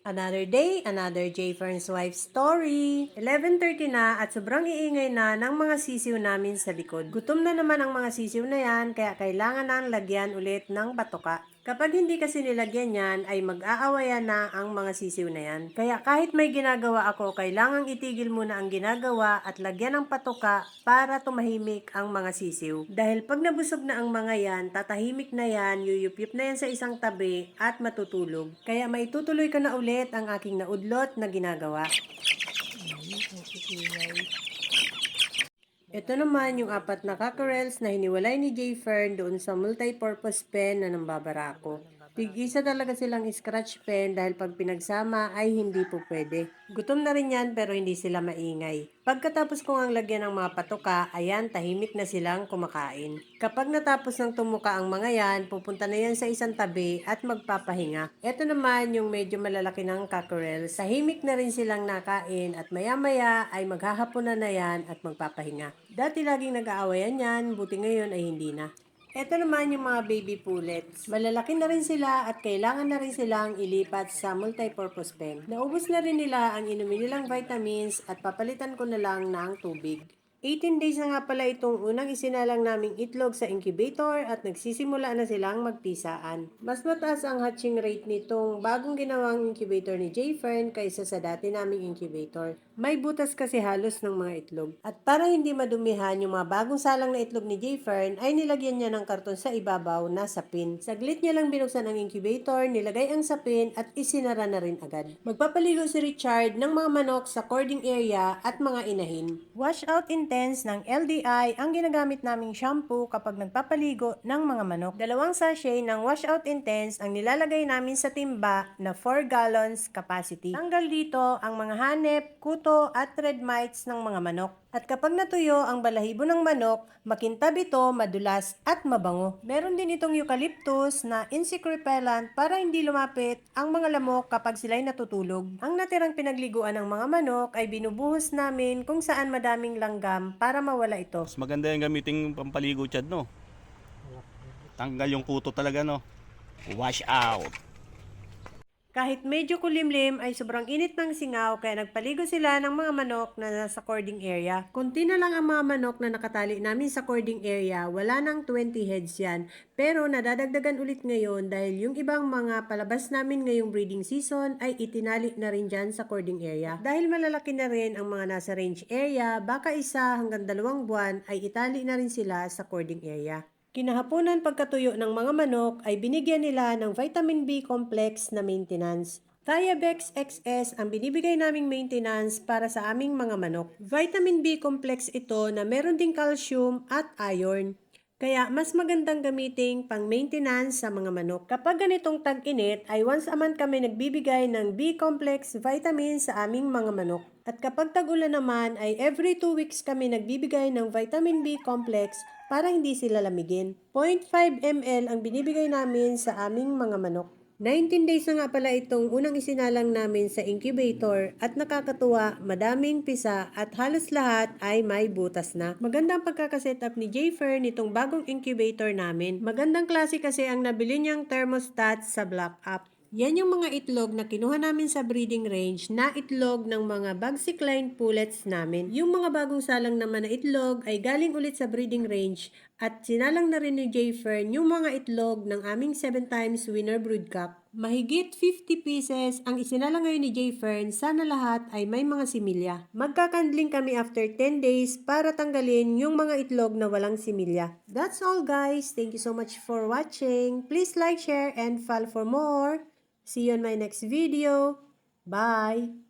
Another day, another J. Fern's wife story. 11:30 na at sobrang iingay na ng mga sisiw namin sa likod. Gutom na naman ang mga sisiw na yan kaya kailangan nang lagyan ulit ng batoka. Kapag hindi kasi nilagyan yan ay mag-aawayan na ang mga sisiw na yan. Kaya kahit may ginagawa ako, kailangang itigil muna ang ginagawa at lagyan ng patoka para tumahimik ang mga sisiw. Dahil pag nabusog na ang mga yan, tatahimik na yan, yuyup-yup na yan sa isang tabi at matutulog. Kaya maitutuloy ko na ulit ang aking naudlot na ginagawa. Ito naman yung 4 na cockerels na hiniwalay ni J. Fern doon sa multi-purpose pen na nambabara ko. Tig-isa talaga silang scratch pen dahil pag pinagsama ay hindi po pwede. Gutom na rin yan pero hindi sila maingay. Pagkatapos kong ang lagyan ng mga patoka, ayan tahimik na silang kumakain. Kapag natapos ng tumuka ang mga yan, pupunta na yan sa isang tabi at magpapahinga. Ito naman yung medyo malalaki ng cockerels. Tahimik na rin silang nakain at maya-maya ay maghahaponan na yan at magpapahinga. Dati laging nag-aawayan yan, buti ngayon ay hindi na. Ito naman yung mga baby pullets. Malalaki na rin sila at kailangan na rin silang ilipat sa multipurpose pen. Naubos na rin nila ang inumin nilang vitamins at papalitan ko na lang ng tubig. 18 days na nga pala itong unang isinalang naming itlog sa incubator at nagsisimula na silang magpisaan. Mas mataas ang hatching rate nitong bagong ginawang incubator ni J. Fern kaysa sa dati naming incubator. May butas kasi halos ng mga itlog. At para hindi madumihan yung mga bagong salang na itlog ni J. Fern ay nilagyan niya ng karton sa ibabaw na sapin. Saglit niya lang binuksan ang incubator, nilagay ang sapin at isinara na rin agad. Magpapaligo si Richard ng mga manok sa cording area at mga inahin. Wash out intense ng LDI ang ginagamit naming shampoo kapag nagpapaligo ng mga manok. 2 sachet ng wash out intense ang nilalagay namin sa timba na 4 gallons capacity. Tanggal dito ang mga hanep, kuto at red mites ng mga manok. At kapag natuyo ang balahibo ng manok, makintab ito, madulas at mabango. Meron din itong eucalyptus na insect repellent para hindi lumapit ang mga lamok kapag sila'y natutulog. Ang natirang pinagliguan ng mga manok ay binubuhos namin kung saan madaming langgam para mawala ito. Mas maganda yung gamiting pampaligo, Chad, no? Tanggal yung kuto talaga, no? Wash out. Kahit medyo kulimlim ay sobrang init ng singaw kaya nagpaligo sila ng mga manok na nasa cording area. Kunti na lang ang mga manok na nakatali namin sa cording area, wala nang 20 heads yan. Pero nadadagdagan ulit ngayon dahil yung ibang mga palabas namin ngayong breeding season ay itinali na rin dyan sa cording area. Dahil malalaki na rin ang mga nasa range area, baka 1 hanggang 2 buwan ay itali na rin sila sa cording area. Kinahaponan pagkatuyo ng mga manok ay binigyan nila ng vitamin B complex na maintenance. Thiabex XS ang binibigay naming maintenance para sa aming mga manok. Vitamin B complex ito na meron ding calcium at iron. Kaya mas magandang gamitin pang maintenance sa mga manok. Kapag ganitong tag-init ay once a month kami nagbibigay ng B-complex vitamins sa aming mga manok. At kapag tag-ulan naman ay every 2 weeks kami nagbibigay ng vitamin B-complex para hindi sila lamigin. 0.5 ml ang binibigay namin sa aming mga manok. 19 days na nga pala itong unang isinalang namin sa incubator at nakakatuwa, madaming pisa at halos lahat ay may butas na. Magandang pagkakasetup ni J. Fern nitong bagong incubator namin. Magandang klase kasi ang nabili niyang thermostat sa Black App. Yan yung mga itlog na kinuha namin sa breeding range na itlog ng mga Bagsycline pullets namin. Yung mga bagong salang naman na itlog ay galing ulit sa breeding range at sinalang na rin ni J. Fern yung mga itlog ng aming 7 times winner broodcock. Mahigit 50 pieces ang isinalang ngayon ni J. Fern, sana lahat ay may mga similya. Magkakandling kami after 10 days para tanggalin yung mga itlog na walang similya. That's all guys. Thank you so much for watching. Please like, share, and follow for more. See you on my next video. Bye!